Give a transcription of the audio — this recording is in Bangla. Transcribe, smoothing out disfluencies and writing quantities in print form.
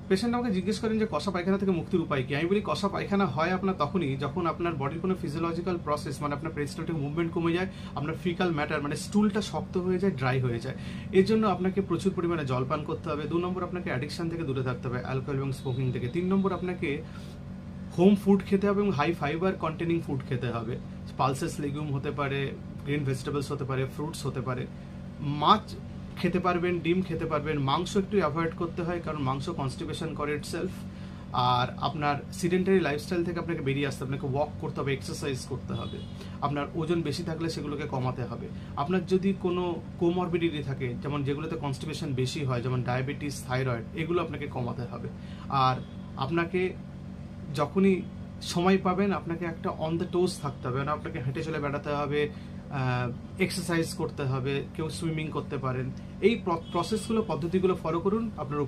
পেশেন্ট আমাকে জিজ্ঞেস করেন যে কষা পায়খানা থেকে মুক্তির উপায় কি। আমি বলি কষা পায়খানা হয় আপনার তখনই যখন আপনার বডির কোনো ফিজিওলজিক্যাল প্রসেস মানে আপনার পেরিস্টালটিক মুভমেন্ট কমে যায়, আপনার ফিকাল ম্যাটার মানে স্টুলটা শক্ত হয়ে যায়, ড্রাই হয়ে যায়। এর জন্য আপনাকে প্রচুর পরিমাণে জল পান করতে হবে। 2 নম্বর আপনাকে অ্যাডিকশন থেকে দূরে থাকতে হবে, অ্যালকোহল এবং স্মোকিং থেকে। 3 নম্বর আপনাকে হোম ফুড খেতে হবে এবং হাই ফাইবার কন্টেনিং ফুড খেতে হবে। পালসেস লিগুম হতে পারে, গ্রিন ভেজিটেবলস হতে পারে, ফ্রুটস হতে পারে। মাছ খেতে পারবেন, ডিম খেতে পারবেন। মাংস একটু অ্যাভয়েড করতে হয় কারণ মাংস কনস্টিপেশন করে ইটসেলফ। আর আপনার সিডেন্টারি লাইফস্টাইল থেকে আপনাকে বেরিয়ে আসতে হবে, আপনাকে ওয়াক করতে হবে, এক্সারসাইজ করতে হবে। আপনার ওজন বেশি থাকলে সেগুলোকে কমাতে হবে। আপনার যদি কোনো কোমরবিডিটি থাকে, যেমন যেগুলোতে কনস্টিপেশন বেশি হয়, যেমন ডায়াবেটিস, থাইরয়েড, এগুলো আপনাকে কমাতে হবে। আর আপনাকে যখনই সময় পাবেন আপনাকে একটা অন দ্য টোজ থাকতে হবে, মানে আপনাকে হেঁটে চলে বেড়াতে হবে, এক্সারসাইজ করতে হবে, কেউ সুইমিং করতে পারেন। এই প্রসেসগুলো, পদ্ধতিগুলো ফলো করুন, আপনার